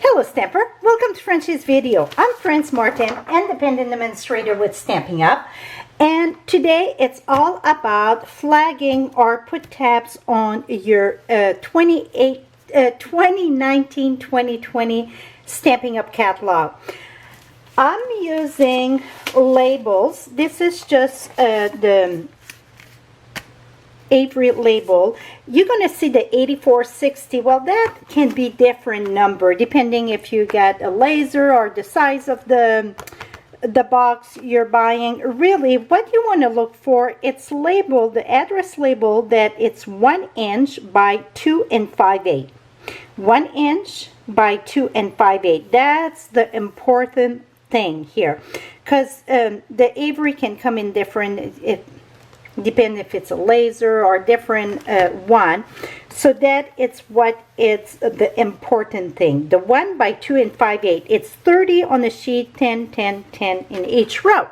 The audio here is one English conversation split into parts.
Hello Stamper, welcome to Frenchie's video. I'm Franz Martin, independent administrator with Stampin' Up, and today it's all about flagging or put tabs on your 2019-2020 Stampin' Up catalog. I'm using labels. This is just the Avery label. You're going to see the 8460. Well, that can be different number depending if you get a laser or the size of the box you're buying. Really, what you want to look for, it's labeled, the address label, that it's 1 inch by 2 5/8. 1 inch by 2 5/8. That's the important thing here, because the Avery can come in different, depending if it's a laser or different one. So that it's what it's the important thing. The 1 by 2 5/8. It's 30 on the sheet, 10, 10, 10 in each row.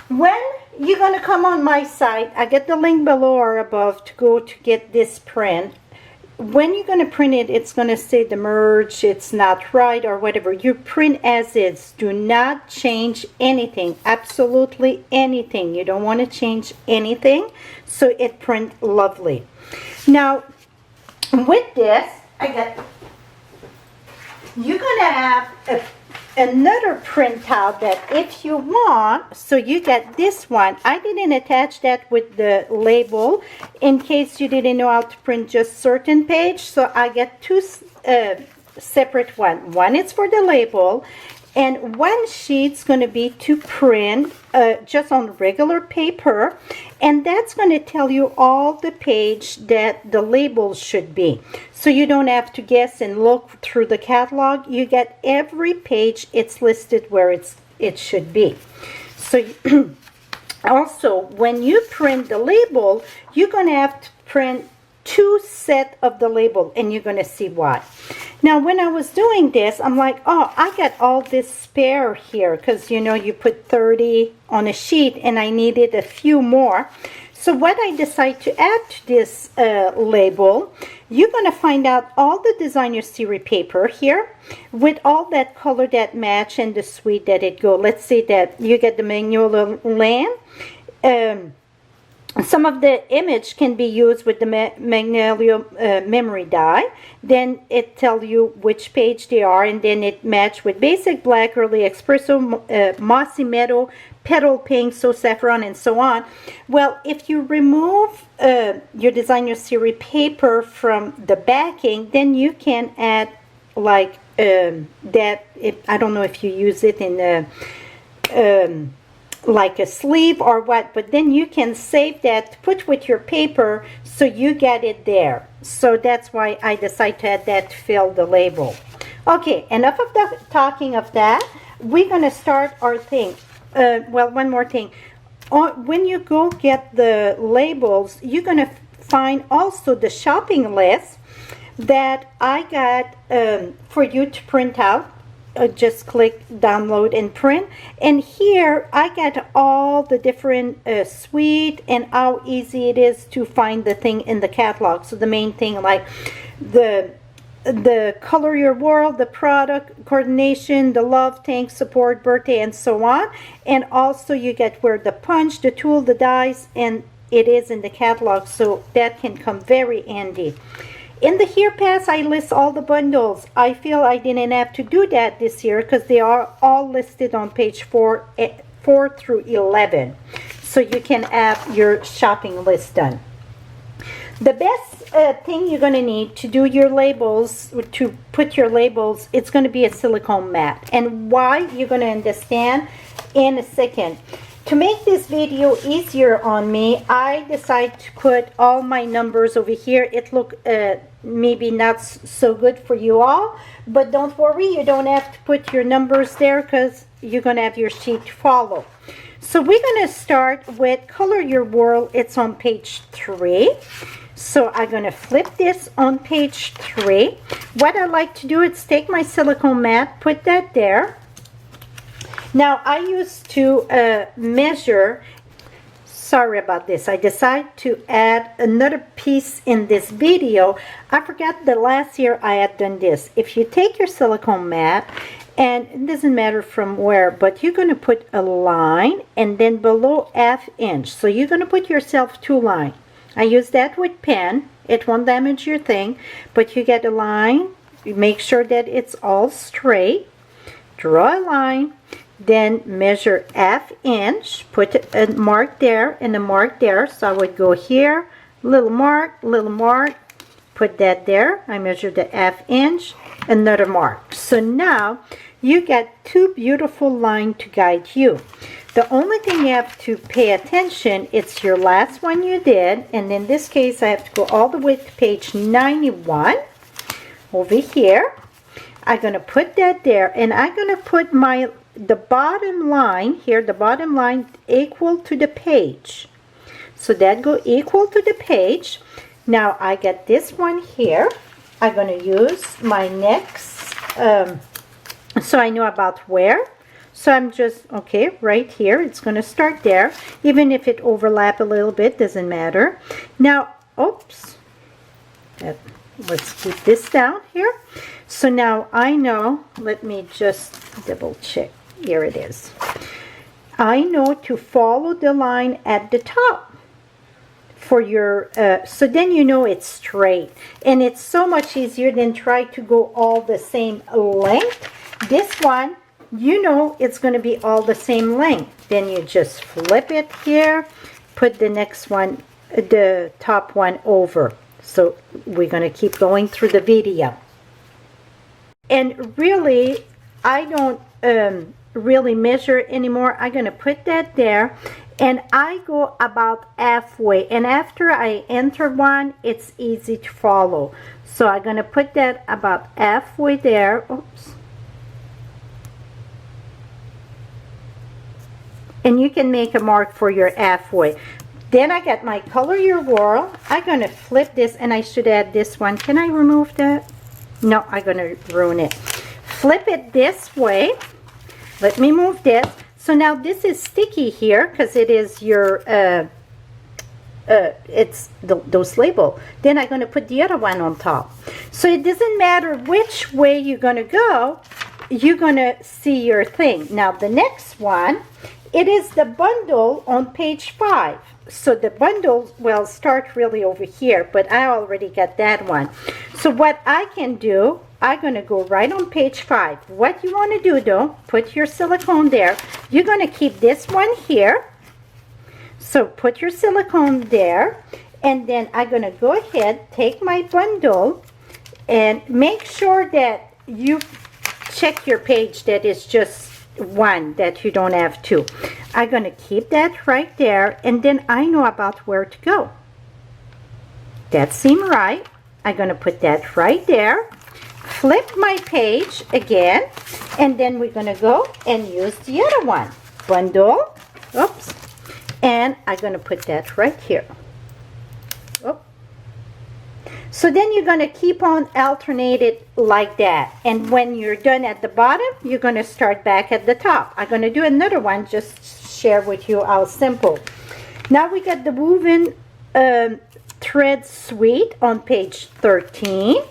When you're going to come on my site, I get the link below or above to go to get this print. When you're going to print it, it's going to say the merge, it's not right or whatever. You print as is. Do not change anything, absolutely anything. You don't want to change anything, so it prints lovely. Now, with this, you're going to have another printout that if you want, so you get this one. I didn't attach that with the label in case you didn't know how to print just certain page, so I get two separate one. One is for the label, and one sheet's going to be to print just on regular paper, and that's going to tell you all the page that the label should be. So you don't have to guess and look through the catalog. You get every page, it's listed where it should be. So also, when you print the label, you're going to have to print two sets of the label, and you're going to see why. Now, when I was doing this, I'm like, oh, I got all this spare here, because you know you put 30 on a sheet and I needed a few more. So what I decided to add to this label, you're going to find out all the designer series paper here with all that color that match and the suite that it go. Let's say that you get the Magnolia Land. Some of the image can be used with the Magnolia memory die. Then it tells you which page they are, and then it match with basic black, early espresso, mossy meadow, petal pink, so saffron, and so on. Well, if you remove your designer series paper from the backing, then you can add like that. I don't know if you use it in the like a sleeve or what, but then you can save that, put with your paper, so you get it there. So that's why I decided to add that to fill the label. Okay, enough of the talking of that. We're going to start our thing. Well, one more thing. When you go get the labels, you're going to find also the shopping list that I got for you to print out. Just click download and print, and here I got all the different suite and how easy it is to find the thing in the catalog. So the main thing, like the color your world, the product coordination, the love tank, support, birthday, and so on. And also you get where the punch, the tool, the dies, and it is in the catalog, so that can come very handy. In the Here Pass, I list all the bundles. I feel I didn't have to do that this year because they are all listed on page 4 through 11. So you can have your shopping list done. The best thing you're going to need to do your labels, to put your labels, it's going to be a silicone mat. And why, you're going to understand in a second. To make this video easier on me, I decided to put all my numbers over here. It look maybe not so good for you all, but don't worry, you don't have to put your numbers there because you're going to have your sheet to follow. So we're going to start with Color Your World. It's on page 3. So I'm going to flip this on page 3. What I like to do is take my silicone mat, put that there. Now I used to measure sorry about this. I decided to add another piece in this video. I forgot the last year I had done this. If you take your silicone mat, and it doesn't matter from where, but you're going to put a line and then below ½ inch. So you're going to put yourself 2 lines. I use that with pen. It won't damage your thing, but you get a line. You make sure that it's all straight. Draw a line. Then measure ½ inch, put a mark there and a mark there. So I would go here, little mark, put that there. I measured the ½ inch, another mark. So now you get 2 beautiful lines to guide you. The only thing you have to pay attention, it's your last one you did, and in this case I have to go all the way to page 91 over here. I'm going to put that there, and I'm going to put the bottom line here, the bottom line equal to the page. So that go equal to the page. Now I get this one here. I'm going to use my next, so I know about where. So I'm just, okay, right here. It's going to start there. Even if it overlap a little bit, doesn't matter. Now, oops. Let's keep this down here. So now I know, let me just double check. Here it is. I know to follow the line at the top for your, so then you know it's straight. And it's so much easier than try to go all the same length. This one, you know it's going to be all the same length. Then you just flip it here, put the next one, the top one over. So we're going to keep going through the video. And really, I don't really measure anymore. I'm going to put that there, and I go about halfway. And after I enter one, it's easy to follow. So I'm going to put that about halfway there. Oops. And you can make a mark for your halfway. Then I got my color your whirl. I'm going to flip this, and I should add this one. Can I remove that? No, I'm going to ruin it. Flip it this way. Let me move this. So now this is sticky here because it is your, it's those label. Then I'm going to put the other one on top. So it doesn't matter which way you're going to go. You're going to see your thing. Now the next one, it is the bundle on page 5. So the bundle will start really over here, but I already got that one. So what I can do, I'm going to go right on page 5. What you want to do though, put your silicone there. You're going to keep this one here. So put your silicone there, and then I'm going to go ahead, take my bundle, and make sure that you check your page that is just one, that you don't have 2. I'm going to keep that right there, and then I know about where to go. That seemed right. I'm going to put that right there. Flip my page again, and then we're going to go and use the other one. Bundle. Oops. And I'm going to put that right here. Oops. So then you're going to keep on alternating like that. And when you're done at the bottom, you're going to start back at the top. I'm going to do another one, just share with you how simple. Now we got the woven thread suite on page 13.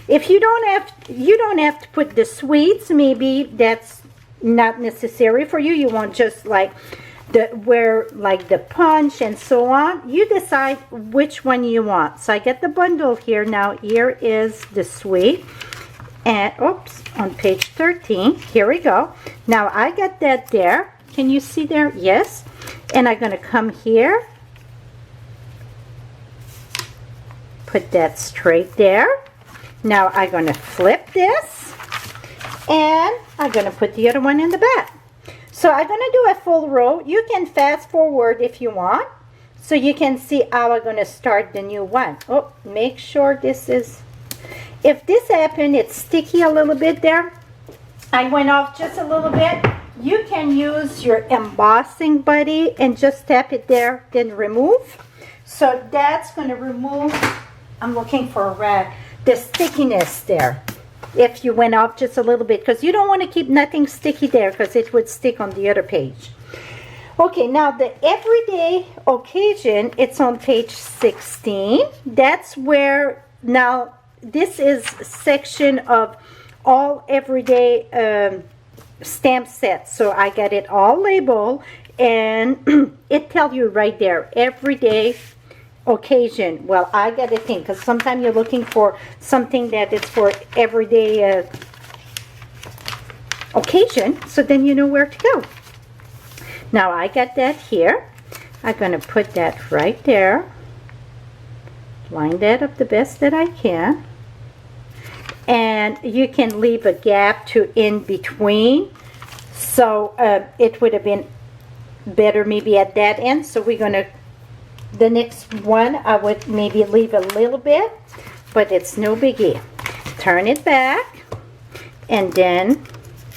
If you don't have to put the sweets, maybe that's not necessary for you. You want just like the punch and so on. You decide which one you want. So I get the bundle here. Now here is the suite, and oops, on page 13, here we go. Now I got that there. Can you see there? Yes. And I'm going to come here, put that straight there. Now I'm going to flip this, and I'm going to put the other one in the back. So I'm going to do a full row. You can fast forward if you want, so you can see how I'm going to start the new one. Oh, make sure this is, if this happened, it's sticky a little bit there. I went off just a little bit. You can use your embossing buddy and just tap it there, then remove. So that's going to remove, I'm looking for a rag, the stickiness there. If you went off just a little bit, because you don't want to keep nothing sticky there, because it would stick on the other page. Okay, now the everyday occasion, it's on page 16. That's where, now this is section of all everyday stamp sets. So I got it all labeled, and it tells you right there, everyday occasion. Well, I got a thing, because sometimes you're looking for something that is for everyday occasion, so then you know where to go. Now I got that here. I'm going to put that right there. Line that up the best that I can. And you can leave a gap to in between. So it would have been better maybe at that end. So we're going to, the next one I would maybe leave a little bit, but it's no biggie. Turn it back and then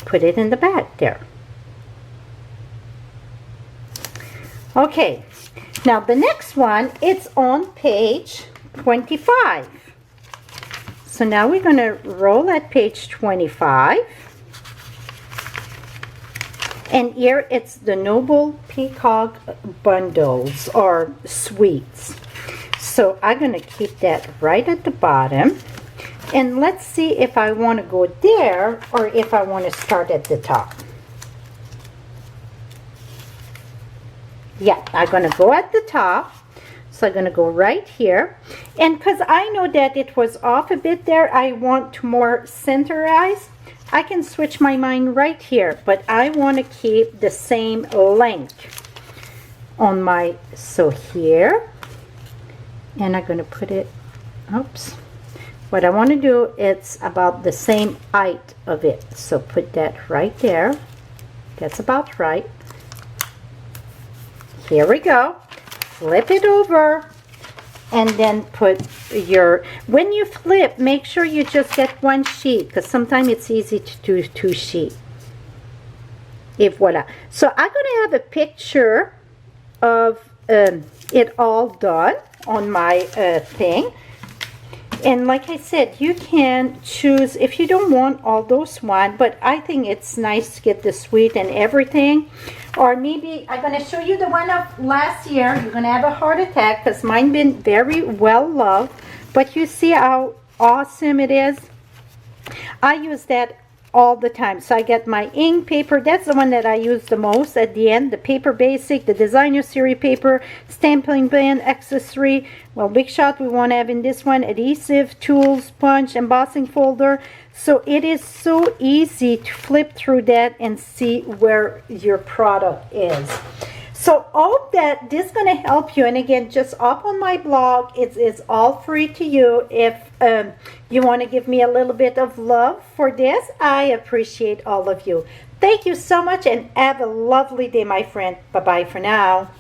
put it in the back there. Okay, now the next one, it's on page 25. So now we're going to roll at page 25. And here it's the Noble Peacock bundles or sweets. So I'm going to keep that right at the bottom. And let's see if I want to go there or if I want to start at the top. Yeah, I'm going to go at the top. So I'm going to go right here. And because I know that it was off a bit there, I want to more centerize. I can switch my mind right here, but I want to keep the same length on my, so here. And I'm going to put it, oops. What I want to do, it's about the same height of it. So put that right there. That's about right. Here we go. Flip it over and then put your, when you flip, make sure you just get one sheet, because sometimes it's easy to do two sheets. Et voila. So I'm going to have a picture of it all done on my thing. And like I said, you can choose if you don't want all those one, but I think it's nice to get the sweet and everything. Or maybe I'm going to show you the one of last year. You're going to have a heart attack because mine been very well loved. But you see how awesome it is? I use that all the time. So I get my ink paper. That's the one that I use the most at the end. The Paper Basic, the Designer Series paper, stamping pen, accessory. Well, Big Shot we want to have in this one. Adhesive, tools, punch, embossing folder. So it is so easy to flip through that and see where your product is. So all that, this is going to help you. And again, just up on my blog, it's all free to you. If you want to give me a little bit of love for this, I appreciate all of you. Thank you so much and have a lovely day, my friend. Bye-bye for now.